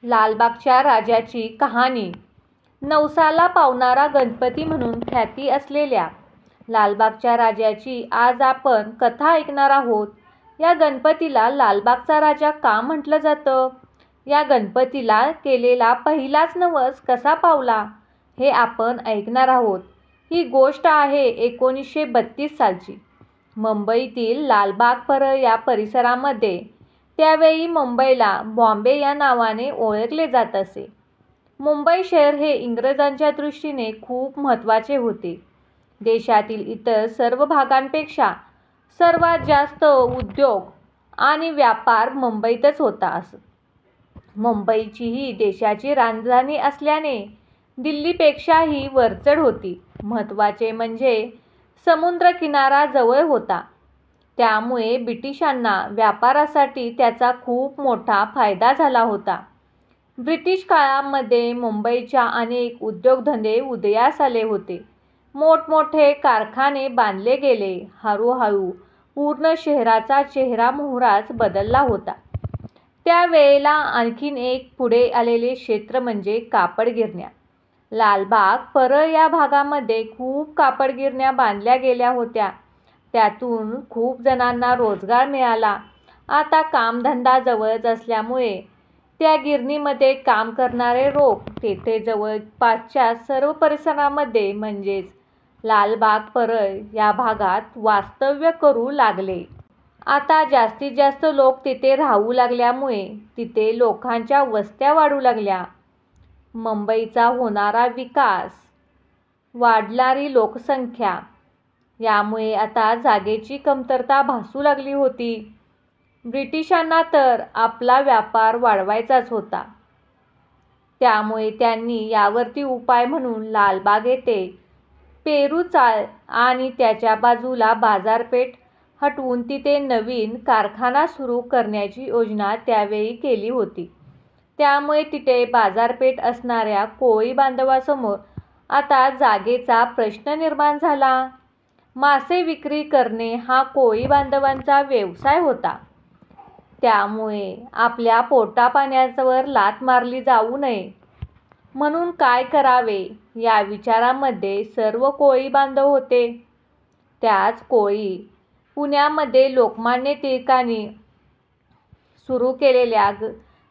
लालबागच्या राजाची कहाणी. नवसाला पावणारा गणपती म्हणून ख्याती असलेल्या लालबागच्या राजाची आज आपण कथा ऐकणार आहोत. या गणपतीला लालबागचा राजा का म्हटलं जातं? या गणपतीला केलेला पहिलाच नवस कसा पावला हे आपण ऐकणार आहोत. ही गोष्ट आहे 1932 सालची. मुंबईतील लालबाग परळ या परिसरामध्ये. त्यावेळी मुंबईला बॉम्बे या नावाने ओळखले जात असे. मुंबई शहर हे इंग्रजांच्या दृष्टीने खूप महत्त्वाचे होते. देशातील इतर सर्व भागांपेक्षा सर्वात जास्त उद्योग आणि व्यापार मुंबईतच होता. मुंबईची ही देशाची राजधानी असल्याने दिल्लीपेक्षाही वरचढ होती. महत्त्वाचे म्हणजे समुद्रकिनारा जवळ होता. त्यामुळे ब्रिटिशांना व्यापारासाठी त्याचा खूप मोठा फायदा झाला होता. ब्रिटिश काळामध्ये मुंबईच्या अनेक उद्योगधंदे उदयास आले होते. मोठमोठे कारखाने बांधले गेले. हळूहळू पूर्ण शहराचा चेहरामोहराच बदलला होता. त्यावेळेला आणखीन एक पुढे आलेले क्षेत्र म्हणजे कापड गिरण्या. लालबाग परळ या भागामध्ये खूप कापड गिरण्या बांधल्या गेल्या होत्या. त्यातून खूप जणांना रोजगार मिळाला. आता कामधंदा जवळच असल्यामुळे त्या गिरणीमध्ये काम करणारे लोक तेथे जवळपासच्या सर्व परिसरामध्ये म्हणजेच लालबाग परळ या भागात वास्तव्य करू लागले. आता जास्तीत जास्त लोक तिथे राहू लागल्यामुळे तिथे लोकांच्या वस्त्या वाढू लागल्या. मुंबईचा होणारा विकास, वाढणारी लोकसंख्या यामुळे आता जागेची कमतरता भासू लागली होती. ब्रिटिशांना तर आपला व्यापार वाढवायचाच होता. त्यामुळे त्यांनी यावरती उपाय म्हणून लालबाग येथे पेरू चाळ आणि त्याच्या बाजूला बाजारपेठ हटवून तिथे नवीन कारखाना सुरू करण्याची योजना त्यावेळी केली होती. त्यामुळे तिथे बाजारपेठ असणाऱ्या कोळी बांधवांसमोर आता जागेचा प्रश्न निर्माण झाला. मासे विक्री करणे हा कोळी बांधवांचा व्यवसाय होता. त्यामुळे आपल्या पोटापाण्यावर लाथ मारली जाऊ नये म्हणून काय करावे या विचारामध्ये सर्व कोळी बांधव होते. त्याच कोळी पुण्यामध्ये लोकमान्य टिळकांनी सुरू केलेल्या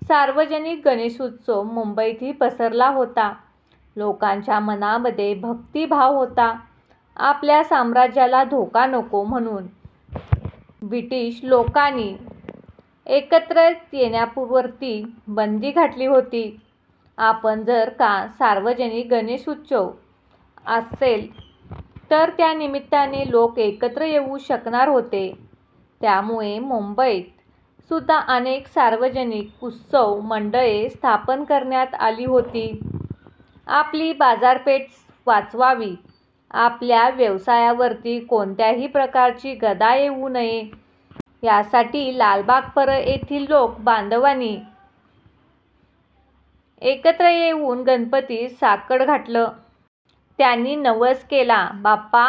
सार्वजनिक गणेशोत्सव मुंबईतही पसरला होता. लोकांच्या मनामध्ये भक्तिभाव होता. आपल्या साम्राज्याला धोका नको म्हणून ब्रिटिश लोकांनी एकत्र येण्यावरती बंदी घातली होती. आपण जर का सार्वजनिक गणेशोत्सव असेल तर त्या निमित्ताने लोक एकत्र येऊ शकणार होते. त्यामुळे मुंबईत सुद्धा अनेक सार्वजनिक उत्सव मंडळे स्थापन करण्यात आली होती. आपली बाजारपेठ वाचवावी, आपल्या व्यवसायावरती कोणत्याही प्रकारची गदा येऊ नये यासाठी लालबाग परळ येथील लोक बांधवांनी एकत्र येऊन गणपतीस साकड घातलं. त्यांनी नवस केला, बाप्पा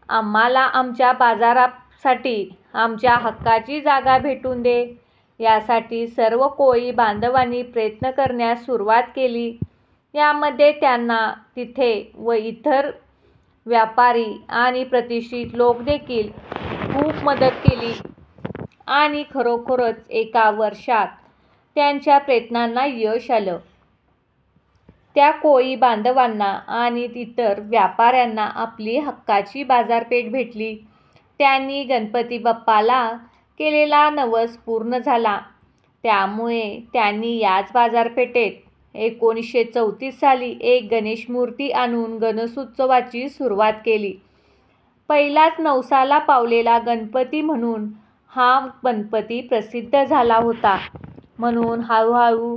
आम्हाला आमच्या बाजारासाठी आमच्या हक्काची जागा भेटून दे. यासाठी सर्व कोळी बांधवांनी प्रयत्न करण्यास सुरुवात केली. यामध्ये त्यांना तिथे व इतर व्यापारी आणि प्रतिष्ठित लोक देखील खूप मदत केली आणि खरोखरच एका वर्षात त्यांच्या प्रयत्नांना यश आलं. त्या कोळी बांधवांना आणि इतर व्यापाऱ्यांना आपली हक्काची बाजारपेठ भेटली. त्यांनी गणपती बाप्पाला केलेला नवस पूर्ण झाला. त्यामुळे त्यांनी याच बाजारपेठेत 1934 साली एक गणेश मूर्ती आणून गणेशोत्सवाची सुरुवात केली. पहिलाच नवसाला पावलेला गणपती म्हणून हा गणपती प्रसिद्ध झाला होता. म्हणून हळूहळू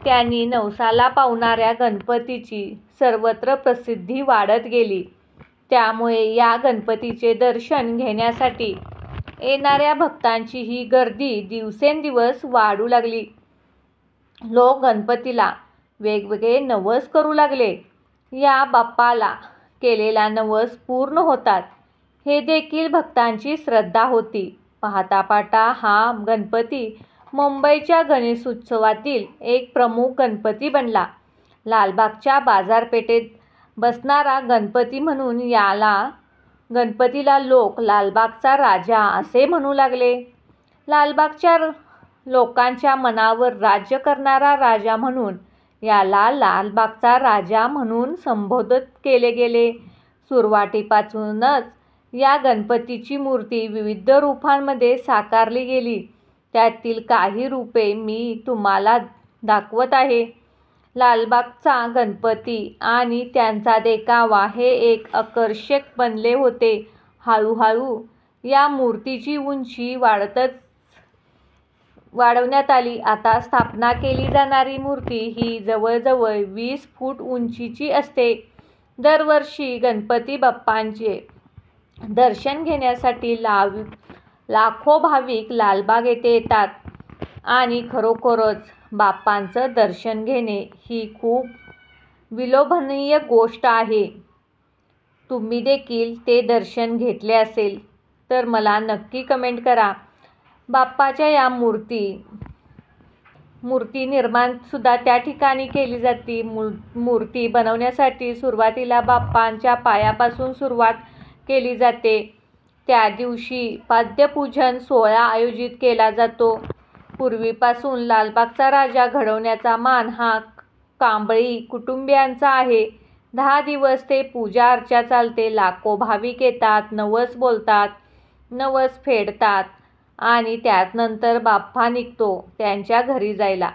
त्यांनी नवसाला पावणाऱ्या गणपतीची सर्वत्र प्रसिद्धी वाढत गेली. त्यामुळे या गणपतीचे दर्शन घेण्यासाठी येणाऱ्या भक्तांची ही गर्दी दिवसेंदिवस वाढू लागली. लोक गणपतीला वेगवेगळे नवस करू लागले. या बाप्पाला केलेला नवस पूर्ण होतात हे देखील भक्तांची श्रद्धा होती. पाहता पाहता हा गणपती मुंबईच्या गणेशोत्सवातील एक प्रमुख गणपती बनला. लालबागच्या बाजारपेठेत बसणारा गणपती म्हणून गणपतीला लोक लालबागचा राजा असे म्हणू लागले. लालबागच्या लोकांच्या मनावर राज्य करणारा राजा म्हणून याला लालबागचा राजा म्हणून संबोधित केले गेले. सुरुवातीपासूनच या गणपतीची मूर्ती विविध रूपांमध्ये साकारली गेली. त्यातील काही रूपे मी तुम्हाला दाखवत आहे. लालबागचा गणपती आणि त्यांचा देखावा हे एक आकर्षक बनले होते. हळूहळू या मूर्तीची उंची वाढवण्यात आली. आता स्थापना केली जाणारी मूर्ती ही जवळजवळ 20 फूट उंचीची असते. दरवर्षी गणपती बाप्पांचे दर्शन घेण्यासाठी लाखो भाविक लालबाग येथे येतात आणि खरोखरच बाप्पांचं दर्शन घेणे ही खूप विलोभनीय गोष्ट आहे. तुम्ही देखील ते दर्शन घेतले असेल तर मला नक्की कमेंट करा. बाप्पाच्या या मूर्ती निर्माण सुद्धा त्या ठिकाणी केली जाते. मूर्ती बनवण्यासाठी सुरुवातीला बाप्पांच्या पायापासून सुरुवात केली जाते. त्या दिवशी पाद्यपूजन सोहळा आयोजित केला जातो. पूर्वीपासून लालबागचा राजा घडवण्याचा मान हा कांबळी कुटुंबियांचा आहे. 10 दिवस ते पूजा अर्चा चालते. लाखो भाविक येतात, नवस बोलतात, नवस फेडतात आणि त्यानंतर बाप्पा निघतो त्यांच्या घरी जायला.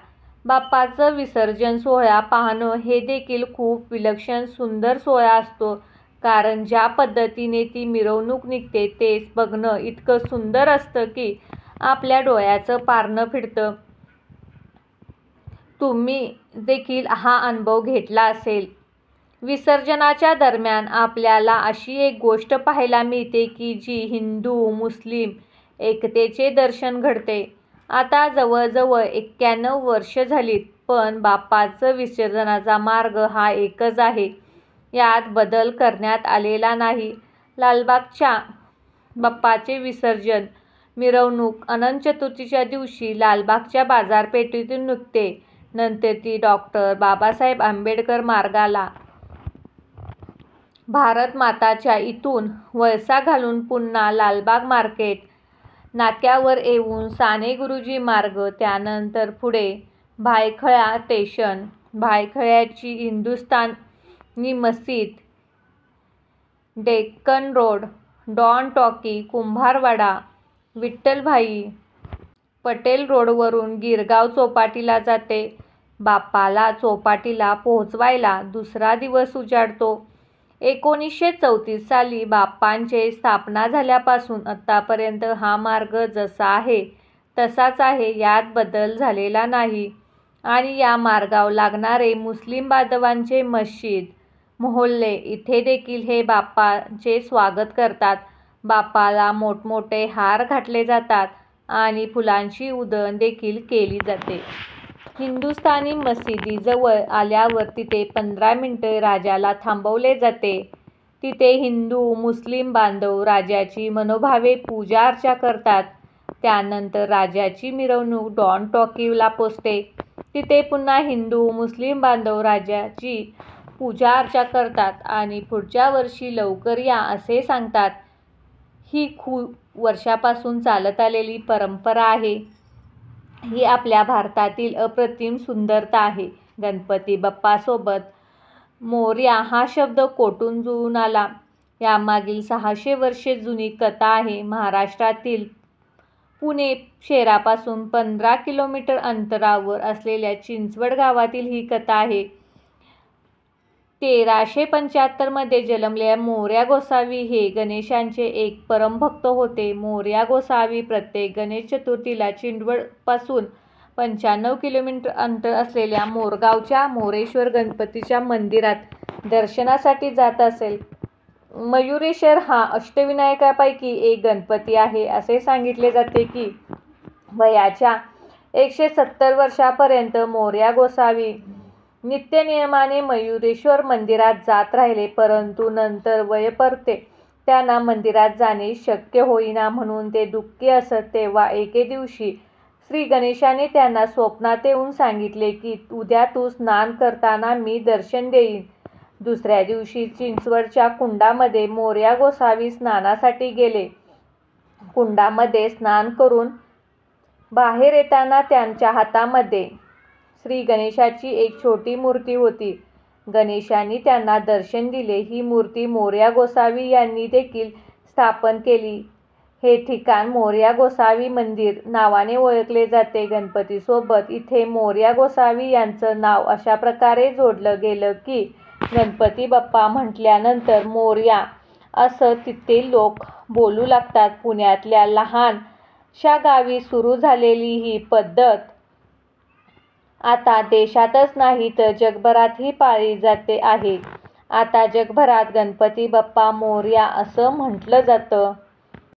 बाप्पाचं विसर्जन सोहळा पाहणं हे देखील खूप विलक्षण सुंदर सोहळा असतो. कारण ज्या पद्धतीने ती मिरवणूक निघते ते बघणं इतकं सुंदर असतं की आपल्या डोळ्याचं पारणं फिटतं. तुम्ही देखील हा अनुभव घेतला असेल. विसर्जनाच्या दरम्यान आपल्याला अशी एक गोष्ट पाहायला मिळते की जी हिंदू मुस्लिम एकतेचे दर्शन घडते. आता जवळजवळ 91 वर्ष झालीत, पण बाप्पाचं विसर्जनाचा मार्ग हा एकच आहे. यात बदल करण्यात आलेला नाही. लालबागच्या बाप्पाचे विसर्जन मिरवणूक अनंत चतुर्थीच्या दिवशी लालबागच्या बाजारपेठेतून निघते. नंतर ती डॉ. बाबासाहेब आंबेडकर मार्गाला भारत माताच्या इथून वळसा घालून पुन्हा लालबाग मार्केट नाक्यावर येऊन साने गुरुजी मार्ग, त्यानंतर पुढे भायखळा स्टेशन, भायखळ्याची हिंदुस्थानी मशीद, डेक्कन रोड, डॉन टॉकी, कुंभारवाडा, विठ्ठलभाई पटेल रोडवरून गिरगाव चौपाटीला जाते. बाप्पाला चौपाटीला पोहोचवायला दुसरा दिवस उजाडतो. 1934 साली बाप्पांची स्थापना झाल्यापासून आतापर्यंत हा मार्ग जसा आहे तसाच आहे. यात बदल झालेला नाही. आणि या मार्गावर लागणारे मुस्लिम बांधवांचे मशीद, मोहल्ले इथे देखील हे बाप्पाचे स्वागत करतात. बाप्पाला मोठमोठे हार घातले जातात आणि फुलांची उधळण देखील केली जाते. हिंदुस्थानी मशिदीजवळ आल्यावर तिथे 15 मिनिटे राजाला थांबवले जाते. तिथे हिंदू मुस्लिम बांधव राजाची मनोभावे पूजा अर्चा करतात. त्यानंतर राजाची मिरवणूक डॉन टॉकीला पोचते. तिथे पुन्हा हिंदू मुस्लिम बांधव राजाची पूजा अर्चा करतात आणि पुढच्या वर्षी लवकर या असे सांगतात. ही खूप वर्षापासून चालत आलेली परंपरा आहे. ही आपल्या भारतातील अप्रतिम सुंदरता आहे. गणपती बाप्पासोबत मोरया हा शब्द कोठून जुळून आला यामागील 600 वर्षे जुनी कथा आहे. महाराष्ट्रातील पुणे शहरापासून 15 किलोमीटर अंतरावर असलेल्या चिंचवड गावातील ही कथा आहे. 1375 मध्ये जन्मलेल्या मोरया गोसावी हे गणेशांचे एक परमभक्त होते. मोरया गोसावी प्रत्येक गणेश चतुर्थीला चिंचवडपासून 95 किलोमीटर अंतर असलेल्या मोरगावच्या मोरेश्वर गणपतीच्या मंदिरात दर्शनासाठी जात असेल. मयुरेश्वर हा अष्टविनायकापैकी एक गणपती आहे. असे सांगितले जाते की वयाच्या 170 वर्षापर्यंत मोरया गोसावी नित्यनियमाने मयुरेश्वर मंदिरात जात राहिले. परंतु नंतर वयोपरते त्यांना मंदिरात जाणे शक्य होईना म्हणून ते दुःखी असत. तेव्हा एके दिवशी श्री गणेशाने त्यांना स्वप्नात येऊन सांगितले की उद्या तू स्नान करताना मी दर्शन देईन. दुसऱ्या दिवशी चिंचवडच्या कुंडामध्ये मोरया गोसावी स्नानासाठी गेले. कुंडामध्ये स्नान करून बाहेर येताना त्यांच्या हातामध्ये श्री गणेशाची एक छोटी मूर्ती होती. गणेशांनी त्यांना दर्शन दिले. ही मूर्ती मोरया गोसावी यांनी देखील स्थापन केली. हे ठिकाण मोरया गोसावी मंदिर नावाने ओळखले जाते. गणपतीसोबत इथे मोरया गोसावी यांचं नाव अशा प्रकारे जोडलं गेलं की गणपती बाप्पा म्हटल्यानंतर मोरया असं तिथले लोक बोलू लागतात. पुण्यातल्या लहानशा गावी सुरू झालेली ही पद्धत आता देशातच नाही तर जगभरातही पाळली जाते आहे. आता जगभरात गणपती बाप्पा मोरया असं म्हटलं जातं.